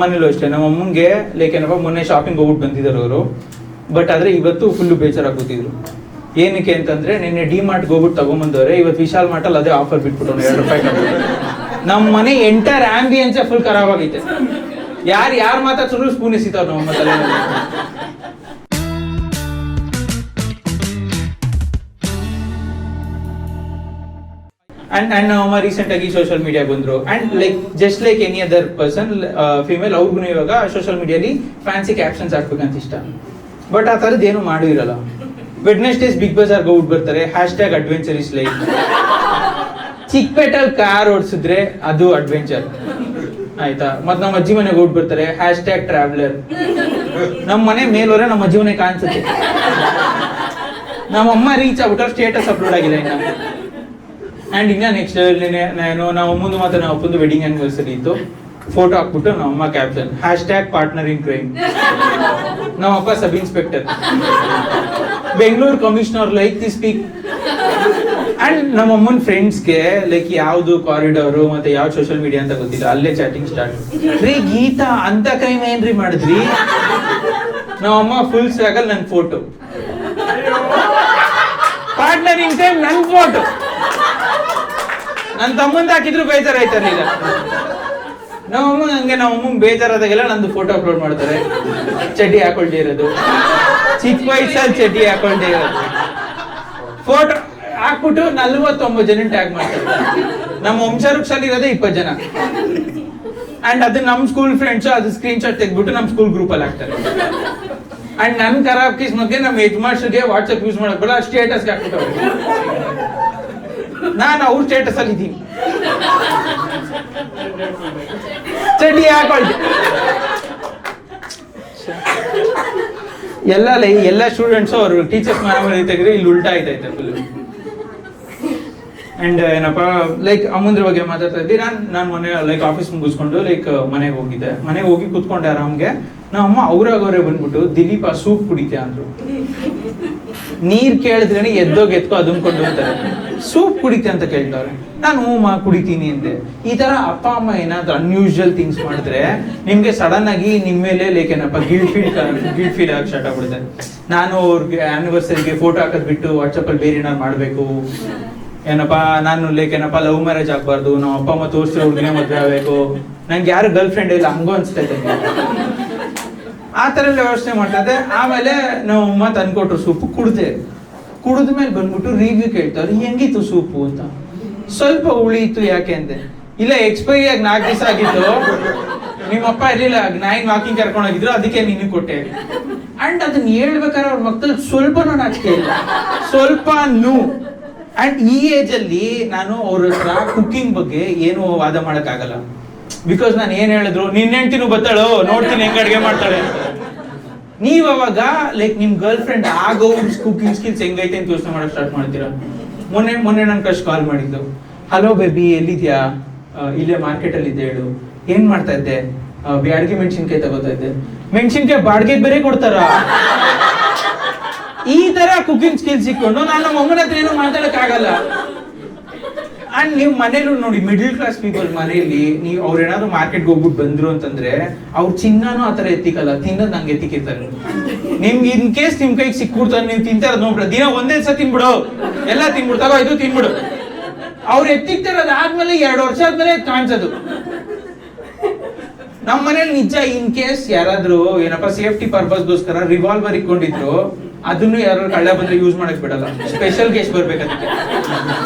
ಮನೇಲೂ ಅಷ್ಟೇ, ನಮ್ಮ ಅಮ್ಮಂಗೆ ಲೈಕ್ ಏನಪ್ಪ ಮೊನ್ನೆ ಶಾಪಿಂಗ್ ಹೋಗ್ಬಿಟ್ಟು ಬಂದಿದ್ದಾರೆ ಅವರು. ಬಟ್ ಆದ್ರೆ ಇವತ್ತು ಫುಲ್ಲು ಬೇಜಾರಾಗಿ ಕೂತಿದ್ರು. ಏನಕ್ಕೆ ಅಂತಂದ್ರೆ ನಿನ್ನೆ ಡಿ ಮಾರ್ಟ್ಗೆ ಹೋಗ್ಬಿಟ್ಟು ತಗೊಂಬಂದವ್ರೆ, ಇವತ್ತು ವಿಶಾಲ್ ಮಾರ್ಟಲ್ಲಿ ಅದೇ ಆಫರ್ ಬಿಟ್ಬಿಟ್ಟು ₹2. ನಮ್ಮ ಮನೆ ಎಂಟರ್ ಆಂಬಿಯನ್ಸ್ ಫುಲ್ ಖರಾಬ್ ಆಗೈತೆ. ಯಾರು ಮಾತಾಡ್ಸಿದ್ರು ಸ್ಪೂನ್ ಎಸಿತಾವ್ ನಮ್ಮ ತಲೆ. ಅಂಡ್ ನಮ್ಮ ರೀಸೆಂಟ್ ಆಗಿ ಸೋಷಿಯಲ್ ಮೀಡಿಯಾ ಬಂದ್ರು. And like just like any other person, female, ಅವ್ರಿಗೂ ಇವಾಗ ಸೋಷಿಯಲ್ ಮೀಡಿಯಾಲಿ ಫ್ಯಾನ್ಸಿ ಕ್ಯಾಪ್ಷನ್ಸ್ ಹಾಕ್ಬೇಕಂತ ಇಷ್ಟ. ಬಟ್ ಆ ಥರದ್ದು ಏನು ಮಾಡೂ ಇರಲ್ಲ. ವೆಡ್ನೆಸ್ಡೇಸ್ ಬಿಗ್ ಬಜಾರ್ಗೆ ಹೋಗ್ಬಿಟ್ಟು ಬರ್ತಾರೆ, #adventure is life. ಚಿಕ್ಕಪೇಟೆಲ್ ಕಾರ್ ಓಡಿಸಿದ್ರೆ ಅದು ಅಡ್ವೆಂಚರ್ ಆಯ್ತಾ. ಮತ್ ನಮ್ಮ ಅಜ್ಜಿ ಮನೆಗೆ ಹೋಗ್ಬಿಟ್ಟು ಬರ್ತಾರೆ, #traveler. ನಮ್ಮ ಮನೆ ಮೇಲೋರೆ ನಮ್ಮ ಅಜ್ಜಿ ಮನೆ ಕಾಣಿಸುತ್ತೆ. ನಮ್ಮಮ್ಮ ರೀಚ್ ಆಗ್ಬಿಟ್ರೆ ಸ್ಟೇಟಸ್ ಅಪ್ಲೋಡ್ ಆಗಿದೆ ಇನ್ನ. ಅಂಡ್ ಇನ್ನ ನೆಕ್ಸ್ಟ್ ನಾವು ಮುಂದೆ ಮಾತ್ರ ನಾವು ಅಪ್ಪಂದು ವೆಡ್ಡಿಂಗ್ ಆನಿವರ್ಸರಿ ಇತ್ತು, ಫೋಟೋ ಹಾಕ್ಬಿಟ್ಟು ನಮ್ಮಮ್ಮ ಕ್ಯಾಪ್ಷನ್ #partner in crime. ನಮ್ಮಪ್ಪ sub inspector, Bengaluru commissioner like the speak. And ನಮ್ಮಮ್ಮನ ಫ್ರೆಂಡ್ಸ್ಗೆ ಲೈಕ್ ಯಾವ್ದು ಕಾರಿಡಾರು ಮತ್ತೆ ಯಾವ್ದು ಸೋಷಿಯಲ್ ಮೀಡಿಯಾ ಅಂತ ಗೊತ್ತಿಲ್ಲ, ಅಲ್ಲೇ ಚಾಟಿಂಗ್ ಸ್ಟಾರ್ಟ್. ರೀ ಗೀತಾ ಅಂತ ಕ್ರೈಮ್ ಏನ್ರಿ ಮಾಡಿದ್ರಿ? ನಮ್ಮಮ್ಮ ಫುಲ್ ಸ್ವಾಗಲ್ ನನ್ ಫೋಟೋ, ಪಾರ್ಟ್ನರ್ ಇನ್ ಕ್ರೈಮ್ ನನ್ ಫೋಟೋ. ನನ್ ತಮ್ಮಂದ ಹಾಕಿದ್ರು ಬೇಜಾರಾಯ್ತಾರೆ. ಈಗ ನಮ್ಮಮ್ಮ ಹಂಗೆ ನಮ್ಮಮ್ಮ ಬೇಜಾರಾದಾಗೆಲ್ಲ ನಂದು ಫೋಟೋ ಅಪ್ಲೋಡ್ ಮಾಡ್ತಾರೆ, ಚಡ್ಡಿ ಹಾಕೊಳ್ದೇ ಇರೋದು, ಚಿಕ್ಕ ವಯಸ್ಸಲ್ಲಿ ಚಡ್ಡಿ ಹಾಕೊಳ್ದೇ ಇರೋದು. ಫೋಟೋ ಹಾಕ್ಬಿಟ್ಟು 49 ಜನ ಟ್ಯಾಗ್ ಮಾಡ್ತಾರೆ. ನಮ್ಮ ವಂಶವೃಕ್ಷಲ್ಲಿ ಇರೋದೇ 20 ಜನ. ಅಂಡ್ ಅದು ನಮ್ ಸ್ಕೂಲ್ ಫ್ರೆಂಡ್ಸ್ ಅದು ಸ್ಕ್ರೀನ್ ಶಾಟ್ ತೆಗ್ಬಿಟ್ಟು ನಮ್ ಸ್ಕೂಲ್ ಗ್ರೂಪ್ ಅಲ್ಲಿ ಹಾಕ್ತಾರೆ. ಅಂಡ್ ನನ್ ಖರಾಬ್ ಕಿಸ್ ಬಗ್ಗೆ ನಮ್ಮ ಯಜಮಾನ್ರಿಗೆ ವಾಟ್ಸ್ಆಪ್ ಯೂಸ್ ಮಾಡಕ್ ಬರಲ್ಲ, ಸ್ಟೇಟಸ್ಗೆ ಹಾಕ್ಬಿಟ್ಟವ್ರೆ. ನಾನು ಅವ್ರ ಸ್ಟೇಟಸ್ ಅಲ್ಲಿ ಇದ್ದೀನಿ, ಚಡ್ಡಿ ಹಾಕೊಳ್ತಿ. ಎಲ್ಲ ಸ್ಟೂಡೆಂಟ್ಸ್ ಅವರು ಟೀಚರ್ಸ್ ಮನೆ ತೆಗೆದ್ರೆ ಇಲ್ಲಿ ಉಲ್ಟಾ ಆಯ್ತೈತೆ ಫುಲ್. ಅಂಡ್ ಏನಪ್ಪ ಲೈಕ್ ಅಮ್ಮಂದ್ರ ಬಗ್ಗೆ ಮಾತಾಡ್ತಾ ಇದ್ದಿ. ನಾನು ಮೊನ್ನೆ ಲೈಕ್ ಆಫೀಸ್ ಮುಗಿಸ್ಕೊಂಡು ಲೈಕ್ ಮನೆಗೆ ಹೋಗಿದ್ದೆ. ಮನೆಗೆ ಹೋಗಿ ಕೂತ್ಕೊಂಡೆ ಆರಾಮ್ಗೆ. ನಮ್ಮಮ್ಮ ಅವ್ರಾಗವ್ರೆ ಬಂದ್ಬಿಟ್ಟು ದಿಲೀಪ ಸೂಪ್ ಕುಡಿತೀಯ ಅಂದ್ರು. ನೀರ್ ಕೇಳಿದ್ರೆ ಎದ್ದೋಗ್ ಅದನ್ನ ಕೊಂಡು ಹೋಗ್ತಾರೆ, ಸೂಪ್ ಕುಡಿತೀಯ ಅಂತ ಕೇಳ್ತವ್ರೆ. ನಾನು ಕುಡಿತೀನಿ ಅಂದೆ. ಈ ತರ ಅಪ್ಪ ಅಮ್ಮ ಏನಾದ್ರು ಅನ್ಯೂಶುವಲ್ ಥಿಂಗ್ಸ್ ಮಾಡಿದ್ರೆ ನಿಮ್ಗೆ ಸಡನ್ ಆಗಿ ನಿಮ್ಮ ಮೇಲೆ ಲೈಕ್ ಏನಪ್ಪ ಗಿಲ್ಟ್ ಫೀಲ್ ಆಗಿ ಸ್ಟಾರ್ಟ್ ಆಗ್ಬಿಡುತ್ತೆ. ನಾನು ಅವ್ರಿಗೆ ಆನಿವರ್ಸರಿಗೆ ಫೋಟೋ ಹಾಕೋದ್ ಬಿಟ್ಟು ವಾಟ್ಸಪ್ ಅಲ್ಲಿ ಬೇರೆ ಏನಾದ್ರು ಮಾಡ್ಬೇಕು, ಏನಪ್ಪಾ ನಾನು ಲೈಕ್ ಏನಪ್ಪಾ ಲವ್ ಮ್ಯಾರೇಜ್ ಆಗ್ಬಾರ್ದು, ನಮ್ಮ ಅಪ್ಪ ಅಮ್ಮ ತೋರಿಸಿರೋ ಹುಡುಗನೇ ಮದ್ವೆ ಆಗ್ಬೇಕು, ನಂಗೆ ಯಾರು ಗರ್ಲ್ ಫ್ರೆಂಡ್ ಇಲ್ಲ ಹಂಗೋ ಅನ್ಸ್ತೈತೆ. ಆ ತರ ಎಲ್ಲ ಯೋಚನೆ ಮಾಡ್ತಾ ಇದ್ದೆ. ಆಮೇಲೆ ನಾವು ಅಮ್ಮ ತಂದ್ಕೊಟ್ರು ಸೂಪು, ಕುಡಿದ್ಮೇಲೆ ಬಂದ್ಬಿಟ್ಟು ರಿವ್ಯೂ ಕೇಳ್ತಾರೆ, ಹೆಂಗಿತ್ತು ಸೂಪು ಅಂತ. ಸ್ವಲ್ಪ ಉಳಿಯಿತು ಯಾಕೆ ಅಂದೆ. ಇಲ್ಲ ಎಕ್ಸ್ಪೈರಿ ಆಗಿ 4 ದಿವಸ ಆಗಿತ್ತು, ನಿಮ್ಮಪ್ಪ ಇರ್ಲಿಲ್ಲ, ನಾಯಿನ್ ವಾಕಿಂಗ್ ಕರ್ಕೊಂಡು ಹೋಗಿದ್ರು, ಅದಕ್ಕೆ ನೀನು ಕೊಟ್ಟೆ. ಅಂಡ್ ಅದನ್ನ ಹೇಳ್ಬೇಕಾದ್ರೆ ಅವ್ರ ಮಕ್ಕಳು ಸ್ವಲ್ಪನೂ ನಾಚಿಕೆ ಇಲ್ಲ, ಸ್ವಲ್ಪನೂ. ಅಂಡ್ ಈ ಏಜ್ ಅಲ್ಲಿ ನಾನು ಅವ್ರ ಹತ್ರ ಕುಕಿಂಗ್ ಬಗ್ಗೆ ಏನು ವಾದ ಮಾಡಕ್ ಆಗಲ್ಲ. ಬಿಕಾಸ್ ನಾನು ಏನ್ ಹೇಳಿದ್ರು, ನಿನ್ನ ಹೆಂಡ್ತಿನೂ ಬತ್ತಾಳು ನೋಡ್ತೀನಿ ಹೆಂಗ್ ಅಡ್ಗೆ ಮಾಡ್ತಾಳೆ ಅಂತ. ನೀವ್ ಅವಾಗ ಲೈಕ್ ನಿಮ್ ಗರ್ಲ್ ಫ್ರೆಂಡ್ ಆಗೋ ಕುಕಿಂಗ್ ಸ್ಕಿಲ್ಸ್ ಹೆಂಗೈತೆ ಅಂತ ಯೋಚನೆ ಮಾಡಕ್ ಸ್ಟಾರ್ಟ್ ಮಾಡ್ತೀರಾ. ಮೊನ್ನೆ ನನ್ ಕ್ರಶ್ ಕಾಲ್ ಮಾಡಿದ್ದು, ಹಲೋ ಬೇಬಿ ಎಲ್ಲಿದ್ಯಾ? ಇಲ್ಲೇ ಮಾರ್ಕೆಟ್ ಅಲ್ಲಿ ಇದ್ದೆ, ಹೇಳು ಏನ್ ಮಾಡ್ತಾ ಇದ್ದೆ? ಬ್ಯಾಡ್ಗೆ ಮೆಣಸಿನ್ಕಾಯಿ ತಗೋತಾ ಇದ್ದೆ. ಮೆಣಸಿನ್ಕಾಯಿ ಬಾಡ್ಗೆ ಬೇರೆ ಕೊಡ್ತಾರ? ಈ ತರ ಕುಕಿಂಗ್ ಸ್ಕಿಲ್ಸ್ ಸಿಕ್ಕೊಂಡು ನಾನು ನಮ್ಮ ಅಮ್ಮನ ಹತ್ರ ಏನೋ ಮಾತಾಡಕ್ ಆಗಲ್ಲ. ಅಂಡ್ ನೀವು ಮನೇಲಿ ನೋಡಿ, ಮಿಡಲ್ ಕ್ಲಾಸ್ ಪೀಪಲ್ ಮನೆಯಲ್ಲಿ ನೀವು ಅವ್ರು ಏನಾದ್ರು ಮಾರ್ಕೆಟ್ಗೆ ಹೋಗ್ಬಿಟ್ಟು ಬಂದ್ರು ಅಂತಂದ್ರೆ ಅವ್ರ ಚಿನ್ನನೂ ಆತರ ಎತ್ತಿಕಲ್ಲ, ತಿನ್ನೋದು ನಂಗೆ ಎತ್ತಿಕಿರ್ತಾರೆ. ನಿಮ್ಗೆ ಇನ್ ಕೇಸ್ ನಿಮ್ ಕೈಗೆ ಸಿಕ್ಬಿಡ್ತಾರೆ, ನೀವು ತಿಂತಾರದ್ ನೋಡ್ಬಿಡ, ದಿನ ಒಂದೇ ಸಲ ತಿನ್ಬಿಡು, ಎಲ್ಲ ತಿನ್ಬಿಡು, ತಗೋ ಇದು ತಿನ್ಬಿಡು. ಅವ್ರು ಎತ್ತಿಕ್ತಾರದ್ ಆದ್ಮೇಲೆ 2 ವರ್ಷ ಆದ್ಮೇಲೆ ಕಾಣಿಸೋದು. ನಮ್ಮ ಮನೇಲಿ ನಿಜ ಇನ್ ಕೇಸ್ ಯಾರಾದ್ರೂ ಏನಪ್ಪಾ ಸೇಫ್ಟಿ ಪರ್ಪಸ್ಗೋಸ್ಕರ ರಿವಾಲ್ವರ್ ಇಟ್ಕೊಂಡಿದ್ರು, ಅದನ್ನು ಯಾರು ಕಳ್ಳ ಬಂದ್ರೆ ಯೂಸ್ ಮಾಡಕ್ ಬಿಡಲ್ಲ, ಸ್ಪೆಷಲ್ ಕೇಸ್ ಬರ್ಬೇಕಂತೆ.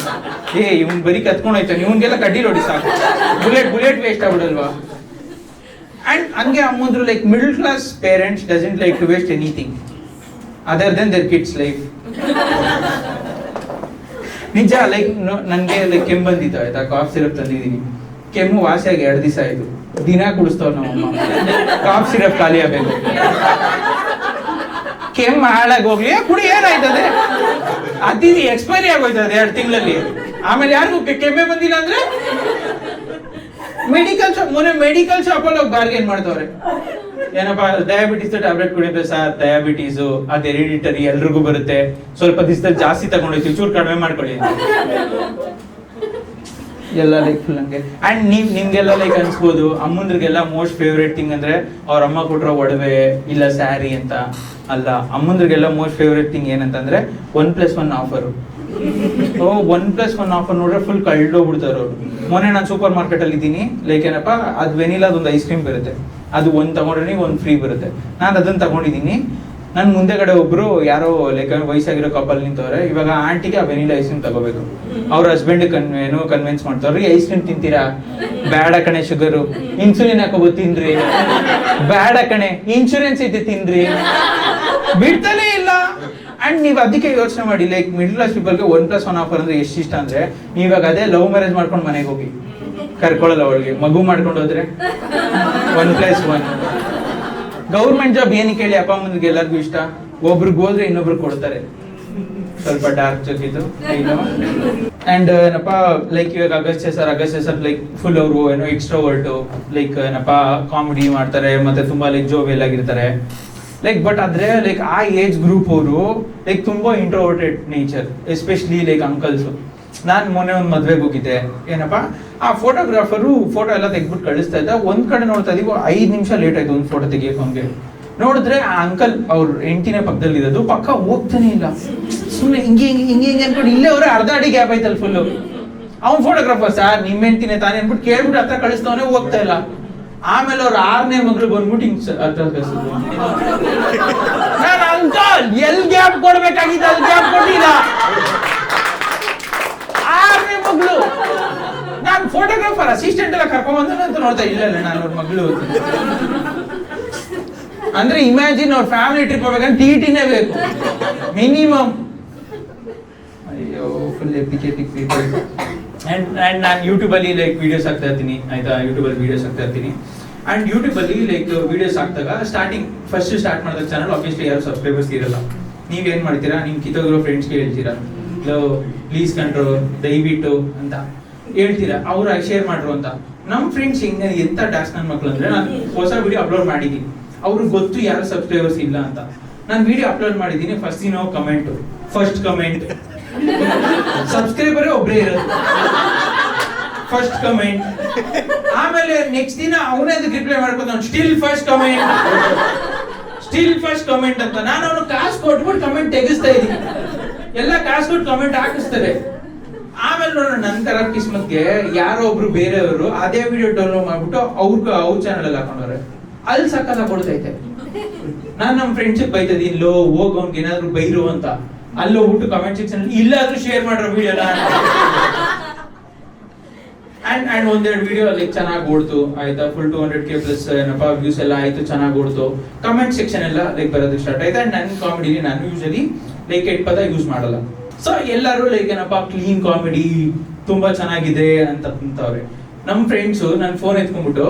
ಇವ್ನ್ ಬರೀ ಕತ್ಕೊಂಡು ಹೋಯ್ತಾನೆ, ಇವ್ನ್ಗೆಲ್ಲ ಕಡ್ಡಿ ನೋಡಿ ಸಾಕು, ಬುಲೆಟ್ ವೇಸ್ಟ್ ಆಗ್ಬಿಡಲ್ವಾ. ಅಂಡ್ ಹಂಗೆ ಅಮ್ಮಂದ್ರು like middle class parents doesn't like to waste anything other than their kids life. ನಿಜ ಲೈಕ್ ನನ್ಗೆ ಲೈಕ್ ಕೆಮ್ಮು ಬಂದಿತ್ತು ಆಯ್ತಾ, ಕಾಫ್ ಸಿರಪ್ ತಂದಿದ್ದೀನಿ, ಕೆಮ್ಮು ವಾಸಿಯಾಗಿ 2 ದಿವಸ ಆಯ್ತು. ದಿನ ಕುಡಿಸ್ತವ್ರು ನಮ್ಮಮ್ಮ, ಕಾಫ್ ಸಿರಪ್ ಖಾಲಿ ಆಗ್ಬೇಕು, ಕೆಮ್ಮು ಹಾಳಾಗಿ ಹೋಗ್ಲಿ, ಕುಡಿ ಏನಾಯ್ತದೆ, ಅದಿದು ಎಕ್ಸ್ಪೈರಿ ಆಗೋಯ್ತದೆ 2 ತಿಂಗಳಲ್ಲಿ. ಆಮೇಲೆ ಯಾರಿಗೂ ಕೆಮ್ಮೆ ಬಂದಿಲ್ಲ ಅಂದ್ರೆ ಮೆಡಿಕಲ್ ಶಾಪ್ ಅಲ್ಲಿ ಹೋಗಿ ಬಾರ್ಗೇನ್ ಮಾಡ್ತವ್ರೆ. ಏನಪ್ಪಾ ಡಯಾಬಿಟಿಸ್ ಟ್ಯಾಬ್ಲೆಟ್ ಕುಡಿದ್ರೆ ಸರ್, ಡಯಾಬಿಟೀಸು ಅದು ಹೆರಿಡಿಟರಿ, ಎಲ್ರಿಗೂ ಬರುತ್ತೆ, ಸ್ವಲ್ಪ ದಿವಸದಲ್ಲಿ ಜಾಸ್ತಿ ತಗೊಂಡೋಯ್ತು, ಚೂರು ಕಡಿಮೆ ಮಾಡ್ಕೊಳ್ಳಿ. ಎಲ್ಲ ಲೈಕ್ ಫುಲ್ ಹಂಗೆ. ಅಂಡ್ ನಿಮ್ಗೆಲ್ಲ ಲೈಕ್ ಅನ್ಸ್ಬೋದು ಅಮ್ಮಂದ್ರಿಗೆಲ್ಲ ಮೋಸ್ಟ್ ಫೇವ್ರೇಟ್ ಥಿಂಗ್ ಅಂದ್ರೆ ಅವ್ರ ಅಮ್ಮ ಕೊಟ್ಟಿರೋ ಒಡವೆ ಇಲ್ಲ ಸ್ಯಾರಿ ಅಂತ. ಅಲ್ಲ, ಅಮ್ಮಂದ್ರಿಗೆಲ್ಲ ಮೋಸ್ಟ್ ಫೇವ್ರೇಟ್ ಥಿಂಗ್ ಏನಂತಂದ್ರೆ 1+1 ಆಫರ್. 1+1 ಆಫರ್ ನೋಡ್ರೆ ಫುಲ್ ಕಳ್ದೋಗ್ಬಿಡ್ತಾರೆ ಅವ್ರು. ಮೊನ್ನೆ ನಾನು ಸೂಪರ್ ಮಾರ್ಕೆಟ್ ಅಲ್ಲಿ ಇದ್ದೀನಿ, ಲೈಕ್ ಏನಪ್ಪಾ ಅದು ವೆನಿಲಾದೊಂದು ಐಸ್ ಕ್ರೀಮ್ ಬರುತ್ತೆ, ಅದು ಒಂದು ತಗೊಂಡ್ರೆ ಒಂದು ಫ್ರೀ ಬರುತ್ತೆ. ನಾನು ಅದನ್ನ ತಗೊಂಡಿದ್ದೀನಿ. ನನ್ನ ಮುಂದೆಗಡೆ ಒಬ್ರು ಯಾರೋ ಲೈಕ್ ವಯಸ್ಸಾಗಿರೋ ಕಪಲ್ ನಿಂತವ್ರೆ. ಇವಾಗ ಆಂಟಿಗೆ ಆ ವೆನಿಲಾ ಐಸ್ ಕ್ರೀಮ್ ತಗೋಬೇಕು. ಅವ್ರ ಹಸ್ಬೆಂಡ್ ಏನೋ ಕನ್ವಿನ್ಸ್ ಮಾಡ್ತಾವ್ರಿ, ಐಸ್ ಕ್ರೀಮ್ ತಿಂತೀರಾ? ಬ್ಯಾಡ ಕಣೆ, ಶುಗರು. ಇನ್ಸುಲಿನ್ ಹಾಕೋಬೋದು ತಿನ್ರಿ. ಬ್ಯಾಡ ಕಣೆ, ಇನ್ಶೂರೆನ್ಸ್ ಐತೆ ತಿನ್ರಿ. ಬಿಡ್ತಾನೆ ಇಲ್ಲ. ಅಂಡ್ ನೀವ್ ಅದಕ್ಕೆ ಯೋಚನೆ ಮಾಡಿ, ಲೈಕ್ ಮಿಡ್ಲ್ ಕ್ಲಾಸ್ ಪೀಪಲ್ಗೆ 1+1 ಆಫರ್ ಅಂದ್ರೆ ಎಷ್ಟು ಇಷ್ಟ ಅಂದ್ರೆ, ನೀವಾಗ ಅದೇ ಲವ್ ಮ್ಯಾರೇಜ್ ಮಾಡ್ಕೊಂಡು ಮನೆಗೆ ಹೋಗಿ ಕರ್ಕೊಳ್ಳಲ್ಲ ಅವಳಿಗೆ. ಮಗು ಮಾಡ್ಕೊಂಡು ಹೋದ್ರೆ 1+1. ಗೌರ್ಮೆಂಟ್ ಜಾಬ್ ಏನಕ್ಕೆ ಹೇಳಿ ಅಪ್ಪ ಅಮ್ಮನಿಗೆ ಎಲ್ಲರಿಗೂ ಇಷ್ಟ? ಒಬ್ರಿಗೆ ಹೋದ್ರೆ ಇನ್ನೊಬ್ರು ಕೊಡ್ತಾರೆ. ಸ್ವಲ್ಪ ಡಾರ್ಕ್ ಜೊತೆದು ಅಂಡ್ ಏನಪ್ಪಾ ಲೈಕ್ ಇವಾಗ ಅಗಸ್ತ್ಯ ಸರ್ ಲೈಕ್ ಫುಲ್ ಅವರು ಏನೋ ಎಕ್ಸ್ಟ್ರೋವರ್ಟ್, ಲೈಕ್ ಏನಪ್ಪಾ ಕಾಮಿಡಿ ಮಾಡ್ತಾರೆ, ಮತ್ತೆ ತುಂಬಾ ಲೈಕ್ ಜೋವಿಯಲ್ ಆಗಿರ್ತಾರೆ. ಲೈಕ್ ಬಟ್ ಆದ್ರೆ ಲೈಕ್ ಆ ಏಜ್ ಗ್ರೂಪ್ ಅವರು ಲೈಕ್ ತುಂಬಾ introverted nature, especially like uncles. ನಾನು ಮೊನ್ನೆ ಒಂದು ಮದ್ವೆಗೆ ಹೋಗಿದ್ದೆ. ಏನಪ್ಪಾ ಆ ಫೋಟೋಗ್ರಾಫರು ಫೋಟೋ ಎಲ್ಲ ತೆಗ್ಬಿಟ್ಟು ಕಳಿಸ್ತಾ ಇದ್ದ. ಒಂದ್ ಕಡೆ ನೋಡ್ತಾ ಇದೀವಿ 5 ನಿಮಿಷ ಲೇಟ್ ಆಯ್ತು ಒಂದು ಫೋಟೋ ತೆಗಿಯಕ್ಕೆ. ಅವ್ನಿಗೆ ನೋಡಿದ್ರೆ ಆ ಅಂಕಲ್ ಅವ್ರ ಹೆಂಡತಿನ ಪಕ್ಕದಲ್ಲಿ ಇರೋದು, ಪಕ್ಕ ಹೋಗ್ತಾನೆ ಇಲ್ಲ. ಸುಮ್ಮನೆ ಹಿಂಗೆ ಅನ್ಕೊಂಡು ಇಲ್ಲೇ ಅವ್ರೆ ಅರ್ಧ ಅಡಿ ಗ್ಯಾಪ್ ಆಯ್ತಲ್ಲ ಫುಲ್. ಅವ್ನ್ ಫೋಟೋಗ್ರಾಫರ್, ಸರ್ ನಿಮ್ಮ ಹೆಂಡತಿನೇ ತಾನೇ ಅನ್ಬಿಟ್ಟು ಕೇಳ್ಬಿಟ್ಟು ಹತ್ರ ಕಳಿಸ್ತವನೇ, ಹೋಗ್ತಾ ಇಲ್ಲ. ಆಮೇಲೆ ಅವ್ರ 6ನೇ ಮಗಳು ಬಂದ್ಬಿಟ್ಟು ಹಿಂಗ್ ಅಂಕಲ್ ಎಲ್ ಗ್ಯಾಪ್ ಕೊಡ್ಬೇಕಾಗಿದ್ದ ಅಲ್ಲಿ ಗ್ಯಾಪ್ ಕೊಟ್ಟಿಲ್ಲ. 6ನೇ ಮಗಳು. ನಾನು ಫೋಟೋಗ್ರಾಫರ್ ಅಸಿಸ್ಟೆಂಟ್ ಎಲ್ಲ ಕರ್ಕೊಂಡ್ ಅಂತ ನೋಡ್ತಾ ಇಲ್ಲ ನಾನು ಅವ್ರ ಮಗಳು. ಅಂದ್ರೆ ಇಮ್ಯಾಜಿನ್ ಅವ್ರ ಫ್ಯಾಮಿಲಿ ಟ್ರಿಪ್ ಹೋಗ್ಬೇಕಂದ್ರೆ ಟಿಟಿನೇ ಬೇಕು ಮಿನಿಮಮ್. ಅಯ್ಯೋ ಫುಲ್ ಎಪಿಥೆಟಿಕ್ ಪೀಪಲ್. ಅಂಡ್ ನಾನು ಯೂಟ್ಯೂಬ್ ಅಲ್ಲಿ ಲೈಕ್ ವಿಡಿಯೋಸ್ ಹಾಕ್ತಾ ಇರ್ತೀನಿ, ಆಯ್ತಾ? ಯೂಟ್ಯೂಬ್ ಅಲ್ಲಿ ವಿಡಿಯೋಸ್ ಹಾಕ್ತಾ ಇರ್ತೀನಿ. ಅಂಡ್ ಯೂಟ್ಯೂಬ್ ಅಲ್ಲಿ ಲೈಕ್ ವಿಡಿಯೋಸ್ ಹಾಕ್ದಾಗ ಫಸ್ಟ್ ಸ್ಟಾರ್ಟ್ ಮಾಡಿದಾಗ ಚಾನಲ್ ಆಬ್ವಿಯಸ್ಲಿ ಯಾರು ಸಬ್ಸ್ಕ್ರೈಬರ್ಸ್ ಇರಲ್ಲ. ನೀವೇನ್ ಮಾಡ್ತೀರಾ? ನಿಮ್ ಕಿತ್ತೋಗಿರೋ ಫ್ರೆಂಡ್ಸ್ಗೆ ಹೇಳ್ತೀರಾ, ಪ್ಲೀಸ್ ಕಂಟ್ರೋಲ್ ದಯವಿಟ್ಟು ಅಂತ ಹೇಳ್ತೀರಾ, ಅವ್ರು ಶೇರ್ ಮಾಡ್ರು ಅಂತ. ನಮ್ ಫ್ರೆಂಡ್ಸ್ ಹಿಂಗೆ ಎಂತ ಡ್ಯಾಸ್ ನನ್ನ ಮಕ್ಳು ಅಂದ್ರೆ, ನಾನು ಹೊಸ ವಿಡಿಯೋ ಅಪ್ಲೋಡ್ ಮಾಡಿದೀನಿ, ಅವ್ರಿಗೆ ಗೊತ್ತು ಯಾರು ಸಬ್ಸ್ಕ್ರೈಬರ್ಸ್ ಇಲ್ಲ ಅಂತ. ನಾನು ವಿಡಿಯೋ ಅಪ್ಲೋಡ್ ಮಾಡಿದ್ದೀನಿ, ಫಸ್ಟ್ ಕಮೆಂಟ್ ಸಬ್ಸ್ಕ್ರೈಬರೇ ಒಬ್ಬರೇ ಇರೋದು, ಫಸ್ಟ್ ಕಮೆಂಟ್. ಆಮೇಲೆ ನೆಕ್ಸ್ಟ್ ದಿನ ಅವನೇ ಅದಕ್ಕೆ ರಿಪ್ಲೈ ಮಾಡ್ಕೊಂಡು ಸ್ಟಿಲ್ ಫಸ್ಟ್ ಕಮೆಂಟ್ ಅಂತ. ನಾನು ಅವನು ಕಾಸು ಕೊಟ್ಬಿಟ್ಟು ಕಮೆಂಟ್ ತೆಗಿಸ್ತಾ ಇದ್ದೀನಿ. ಎಲ್ಲ ಕಾಸು ಕೊಟ್ಟು ಕಮೆಂಟ್ ಹಾಕಿಸ್ತಾರೆ. ಆಮೇಲೆ ನೋಡೋಣ ನನ್ನ ತರ ಕಿಸ್ಮತ್ಗೆ ಯಾರೋ ಒಬ್ರು ಬೇರೆಯವರು ಅದೇ ವಿಡಿಯೋ ಡೌನ್ಲೋಡ್ ಮಾಡ್ಬಿಟ್ಟು ಅವ್ರ ಚಾನಲ್ ಅಲ್ಲಿ ಹಾಕೊಂಡವ್ರೆ. ಅಲ್ಲಿ ಸಕ್ಕತ್ತ ಕೊಡ್ತೈತೆ. ನಾನ್ ನಮ್ಮ ಫ್ರೆಂಡ್ಸ್ ಬೈತದೀನಿ, ಹೋಗ್ ಅವ್ನ್ಗೆ ಏನಾದ್ರು ಬೈರು ಅಂತ. ಅಲ್ಲಿ ಹೋಗ್ಬಿಟ್ಟು ಕಮೆಂಟ್ ಸೆಕ್ಷನ್ ಇಲ್ಲಾದ್ರೂ ಶೇರ್ ಮಾಡ್ರೋ ವಿಡಿಯೋನ. ಅಂಡ್ ಒಂದೆರಡು ವಿಡಿಯೋ ಲೈಕ್ ಚೆನ್ನಾಗಿ ಓಡ್ತು, ಆಯ್ತಾ? ಫುಲ್ 200K ಪ್ಲಸ್ ಏನಪ್ಪಾ ವ್ಯೂಸ್ ಎಲ್ಲ ಆಯ್ತು, ಚೆನ್ನಾಗಿ ಓಡ್ತು. ಕಮೆಂಟ್ ಸೆಕ್ಷನ್ ಎಲ್ಲ ಲೈಕ್ ಬರೋದಕ್ಕೆ ಸ್ಟಾರ್ಟ್ ಆಯ್ತು. ಅಂಡ್ ನನ್ನ ಕಾಮಿಡಿ ನಾನು ಯೂಶಲಿ ಲೈಕ್ ಕೆಟ್ಟ ಪದ ಯೂಸ್ ಮಾಡಲ್ಲ. ಸೊ ಎಲ್ಲರೂ ಲೈಕ್ ಏನಪ್ಪಾ ಕ್ಲೀನ್ ಕಾಮಿಡಿ ತುಂಬಾ ಚೆನ್ನಾಗಿದೆ ಅಂತ ಕುಂತವ್ರೆ. ನಮ್ ಫ್ರೆಂಡ್ಸ್ ನನ್ನ ಫೋನ್ ಎತ್ಕೊಂಡ್ಬಿಟ್ಟು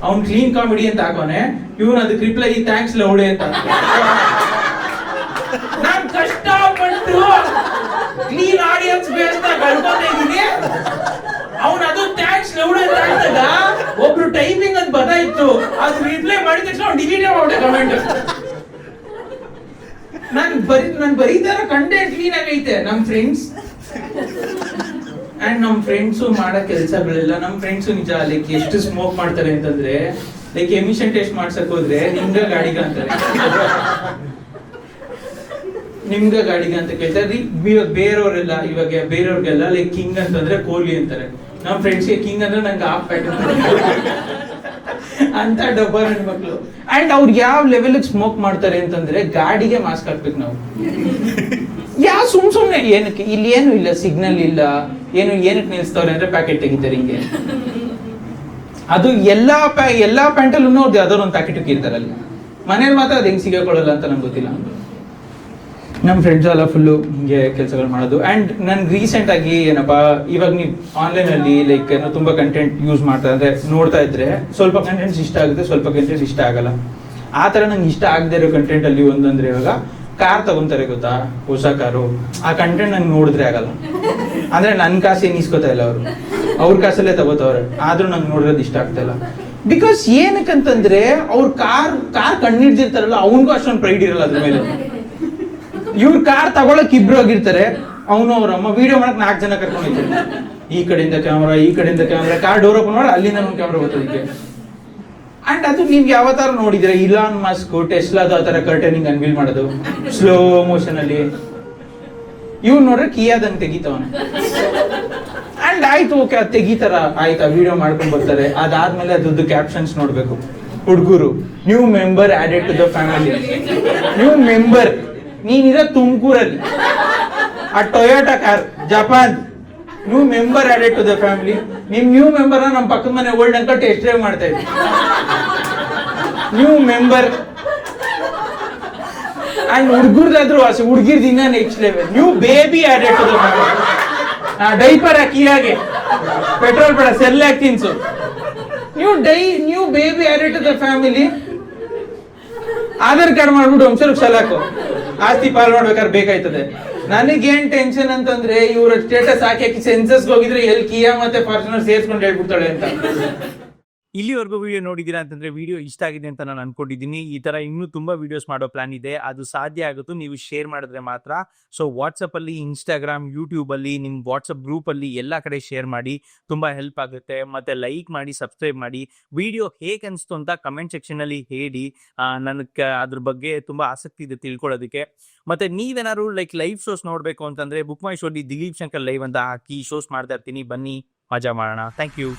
ಅವ್ನ್ ಕ್ಲೀನ್ ಕಾಮಿಡಿ ಅಂತ ಹಾಕೋನೆ, ಇವ್ನು ಅದಕ್ಕೆ ರಿಪ್ಲೈ ಥ್ಯಾಂಕ್ಸ್ ಲೌಡೆ ಅಂತ. ನಾನ್ ಕಷ್ಟಪಟ್ಟು ಕ್ಲೀನ್ ಆಡಿಯನ್ಸ್ ಬೇಸ್ ಕಳ್ಕೊಂತ ಇದೀನಿ. ಅವ್ನು ಅದು ಥ್ಯಾಂಕ್ಸ್ ಲೌಡೆ ಅಂತ ಹಾಕಿದಾಗ ಒಬ್ರು ಟೈಪಿಂಗ್ ಅಂತ ಬದಾಯ್ತು, ಅದು ರಿಪ್ಲೈ ಮಾಡಿದ ತಕ್ಷಣ ಅವ್ನು ಡಿಲೀಟ್ ಮಾಡ್ಬಿಟ್ಟೆ ಕಮೆಂಟ್. ನಾನು ಬರೀತಾ ಇರೋ ಕಂಟೆಂಟ್ ಕ್ಲೀನ್ ಆಗೈತೆ. ನಮ್ ಫ್ರೆಂಡ್ಸ್ ಅಂಡ್ ನಮ್ ಫ್ರೆಂಡ್ಸು ಮಾಡೋ ಕೆಲಸಗಳೆಲ್ಲ, ನಮ್ ಫ್ರೆಂಡ್ಸು ನಿಜ ಲೈಕ್ ಎಷ್ಟು ಸ್ಮೋಕ್ ಮಾಡ್ತಾರೆ ಅಂತಂದ್ರೆ, ಲೈಕ್ ಎಮಿಷನ್ ಟೆಸ್ಟ್ ಮಾಡ್ಸಕ್ ಹೋದ್ರೆ ನಿಮ್ಗ ಗಾಡಿಗ ಅಂತಾರೆ, ನಿಮ್ಗ ಗಾಡಿಗ ಅಂತ ಕೇಳ್ತಾರೆ. ಬೇರೆಯವ್ರೆಲ್ಲ ಬೇರೆಯವ್ರಿಗೆಲ್ಲ ಲೈಕ್ ಕಿಂಗ್ ಅಂತಂದ್ರೆ ಕೊಹ್ಲಿ ಅಂತಾರೆ. ನಮ್ ಫ್ರೆಂಡ್ಸ್ಗೆ ಕಿಂಗ್ ಅಂದ್ರೆ ನಂಗೆ ಆಫ್ ಪ್ಯಾಟರ್ನ್ ಅಂತ ಡಬ್ಬ ನನ್ನ ಮಕ್ಳು. ಅಂಡ್ ಅವ್ರಿಗೆ ಯಾವ ಲೆವೆಲ್ ಸ್ಮೋಕ್ ಮಾಡ್ತಾರೆ ಅಂತಂದ್ರೆ, ಗಾಡಿಗೆ ಮಾಸ್ಕ್ ಹಾಕ್ಬೇಕು ನಾವು. ಯಾವ ಸುಮ್ನೆ ಏನಕ್ಕೆ? ಇಲ್ಲಿ ಏನು ಇಲ್ಲ, ಸಿಗ್ನಲ್ ಇಲ್ಲ, ಏನಕ್ಕೆ ನಿಲ್ಸ್ತವ್ರೆ ಅಂದ್ರೆ ಪ್ಯಾಕೆಟ್ ತೆಗಿತಾರೆ ಹಿಂಗೆ. ಅದು ಎಲ್ಲಾ ಪ್ಯಾಂಟಲ್ಲೂ ಅವ್ರದ್ದು ಯಾವ್ದಾದ್ರು ಒಂದು ಪ್ಯಾಕೆಟ್ ಇರ್ತಾರಲ್ಲ. ಮನೇಲಿ ಮಾತ್ರ ಅದು ಹೆಂಗ್ ಸಿಗಾಕೊಳ್ಳಲ್ಲ ಅಂತ ನಂಗೆ ಗೊತ್ತಿಲ್ಲ. ನಮ್ಮ ಫ್ರೆಂಡ್ಸ್ ಎಲ್ಲ ಫುಲ್ಲು ಹಿಂಗೆ ಕೆಲಸಗಳು ಮಾಡೋದು. ಅಂಡ್ ನನ್ ರೀಸೆಂಟ್ ಆಗಿ ಏನಪ್ಪಾ, ಇವಾಗ ನೀವು ಆನ್ಲೈನ್ ಅಲ್ಲಿ ಲೈಕ್ ಏನೋ ತುಂಬಾ ಕಂಟೆಂಟ್ ಯೂಸ್ ಮಾಡ್ತಾ ಅಂದ್ರೆ ನೋಡ್ತಾ ಇದ್ರೆ ಸ್ವಲ್ಪ ಕಂಟೆಂಟ್ಸ್ ಇಷ್ಟ ಆಗುತ್ತೆ, ಸ್ವಲ್ಪ ಕಂಟೆಂಟ್ಸ್ ಇಷ್ಟ ಆಗಲ್ಲ. ಆ ತರ ನಂಗೆ ಇಷ್ಟ ಆಗದೆ ಇರೋ ಕಂಟೆಂಟ್ ಅಲ್ಲಿ ಒಂದಂದ್ರೆ, ಇವಾಗ ಕಾರ್ ತಗೊಂತಾರೆ ಗೊತ್ತಾ, ಹೊಸ ಕಾರು. ಆ ಕಂಟೆಂಟ್ ನಂಗೆ ನೋಡಿದ್ರೆ ಆಗಲ್ಲ. ಅಂದ್ರೆ ನನ್ ಕಾಸು ಏನ್ ಇಸ್ಕೋತಾ ಇಲ್ಲ, ಅವ್ರ ಕಾಸಲ್ಲೇ ತಗೋತವ್ರೆ. ಆದ್ರೂ ನಂಗೆ ನೋಡಿರೋದು ಇಷ್ಟ ಆಗ್ತಾ ಇಲ್ಲ. ಬಿಕಾಸ್ ಏನಕ್ಕಂತಂದ್ರೆ, ಅವ್ರ ಕಾರ್ ಕಣ್ಣಿಡ್ದಿರ್ತಾರಲ್ಲ, ಅವನಿಗೂ ಅಷ್ಟೊಂದು ಪ್ರೈಡ್ ಇರಲ್ಲ ಅದ್ರ ಮೇಲೆ. ಇವ್ರ ಕಾರ್ ತಗೊಳಕ್ ಇಬ್ರು ಹೋಗಿರ್ತಾರೆ, ಅವನು ಅವ್ರ ಅಮ್ಮ ವಿಡಿಯೋ ಮಾಡಕ್ 4 ಜನ ಕರ್ಕೊಂಡು ಹೋಗ್ತಾರೆ. ಈ ಕಡೆಯಿಂದ ಕ್ಯಾಮ್ರಾ ಕಾರ್ ಡೋರ್ ಓಪನ್ ಮಾಡಿ ಅಲ್ಲಿಂದ ಒಂದು ಕ್ಯಾಮ್ರಾ ಬರ್ತದಕ್ಕೆ. ಅಂಡ್ ಅದು ನೀವ್ ಯಾವ ತರ ನೋಡಿದ್ರೆ ಇಲಾನ್ ಮಸ್ಕ್ ಟೆಸ್ಲಾದ ಆ ತರ ಕರ್ಟನಿಂಗ್ ಅನ್ವೀಲ್ ಮಾಡೋದು ಸ್ಲೋ ಮೋಷನ್ ಅಲ್ಲಿ, ಇವ್ ನೋಡ್ರೆ ಕಿಯಾದಂಗ್ ತೆಗಿತವನ. ಅಂಡ್ ಆಯ್ತು ಓಕೆ ಅದು ತೆಗಿತಾರ, ಆಯ್ತಾ ವಿಡಿಯೋ ಮಾಡ್ಕೊಂಡ್ ಬರ್ತಾರೆ. ಅದಾದ್ಮೇಲೆ ಅದ್ರದ್ದು ಕ್ಯಾಪ್ಷನ್ಸ್ ನೋಡ್ಬೇಕು. ಹುಡುಗರು new member added to the family. New member, ನೀನಿರೋ ತುಮಕೂರಲ್ಲಿ ಆ Toyota car Japan, new member added to the family. ನಿಮ್ ನ್ಯೂ ಮೆಂಬರ್ ನಮ್ಮ ಪಕ್ಕದ ಮನೆ ಓಲ್ಡ್ ಅಂಕಲ್ ಟೆಸ್ಟ್ ಡ್ರೈವ್ ಮಾಡ್ತಾ ಇದ್ವಿ. ನ್ಯೂ ಮೆಂಬರ್ ಅಂಡ್ ಹುಡುಗರ್ದಾದ್ರು ಆಸೆ, ಹುಡುಗಿರ್ ದಿನ next level. New baby added to the family. Diaper ಹಾಕಿ ಹಾಗೆ ಪೆಟ್ರೋಲ್ ಬೇಡ ಸೆಲ್ಲಾಕ್ ತಿನ್ಸು. ನ್ಯೂ ಬೇಬಿ ಆಡೆಡ್ ಟು ದ ಫ್ಯಾಮಿಲಿ. ಆಧಾರ್ ಕಾರ್ಡ್ ಮಾಡ್ಬಿಟ್ಟು ಒಂದ್ಸಲ ಸಲಾಕು ಆಸ್ತಿ ಪಾಲ್ ಮಾಡ್ಬೇಕಾದ್ರೆ ಬೇಕಾಯ್ತದೆ. ನನಗೇನ್ ಟೆನ್ಷನ್ ಅಂತಂದ್ರೆ ಇವ್ರ ಸ್ಟೇಟಸ್ ಹಾಕಿ ಸೆನ್ಸಸ್ ಹೋಗಿದ್ರೆ ಎಲ್ಲಿ ಕಿಯಾ ಮತ್ತೆ ಫಾರ್ಚುನರ್ ಸೇರ್ಸ್ಕೊಂಡು ಹೇಳ್ಬಿಡ್ತಾಳೆ ಅಂತ. ಇಲ್ಲಿವರೆಗೂ ವಿಡಿಯೋ ನೋಡಿದ್ದೀರಾ ಅಂತಂದ್ರೆ ವಿಡಿಯೋ ಇಷ್ಟ ಆಗಿದೆ ಅಂತ ನಾನು ಅನ್ಕೊಂಡಿದ್ದೀನಿ. ಈ ತರ ಇನ್ನೂ ತುಂಬಾ ವಿಡಿಯೋಸ್ ಮಾಡೋ ಪ್ಲಾನ್ ಇದೆ, ಅದು ಸಾಧ್ಯ ಆಗುತ್ತೋ ನೀವು ಶೇರ್ ಮಾಡಿದ್ರೆ ಮಾತ್ರ. ಸೊ ವಾಟ್ಸಪ್ ಅಲ್ಲಿ, ಇನ್ಸ್ಟಾಗ್ರಾಮ್, ಯೂಟ್ಯೂಬ್ ಅಲ್ಲಿ, ನಿಮ್ ವಾಟ್ಸಪ್ ಗ್ರೂಪ್ ಅಲ್ಲಿ ಎಲ್ಲಾ ಕಡೆ ಶೇರ್ ಮಾಡಿ, ತುಂಬಾ ಹೆಲ್ಪ್ ಆಗುತ್ತೆ. ಮತ್ತೆ ಲೈಕ್ ಮಾಡಿ, ಸಬ್ಸ್ಕ್ರೈಬ್ ಮಾಡಿ. ವಿಡಿಯೋ ಹೇಗೆ ಅನಿಸ್ತು ಅಂತ ಕಮೆಂಟ್ ಸೆಕ್ಷನ್ ಅಲ್ಲಿ ಹೇಳಿ, ನನಗೆ ಅದ್ರ ಬಗ್ಗೆ ತುಂಬಾ ಆಸಕ್ತಿ ಇದೆ ತಿಳ್ಕೊಳ್ಳೋದಕ್ಕೆ. ಮತ್ತೆ ನೀವೇನಾದ್ರು ಲೈವ್ ಶೋಸ್ ನೋಡ್ಬೇಕು ಅಂತಂದ್ರೆ ಬುಕ್ ಮೈ ಶೋ ಅಲ್ಲಿ ದಿಲೀಪ್ ಶಂಕರ್ ಲೈವ್ ಅಂತ ಹಾಕಿ ಶೋಸ್ ಮಾಡ್ತಾ ಇರ್ತೀನಿ, ಬನ್ನಿ ಮಜಾ ಮಾಡೋಣ. Thank you.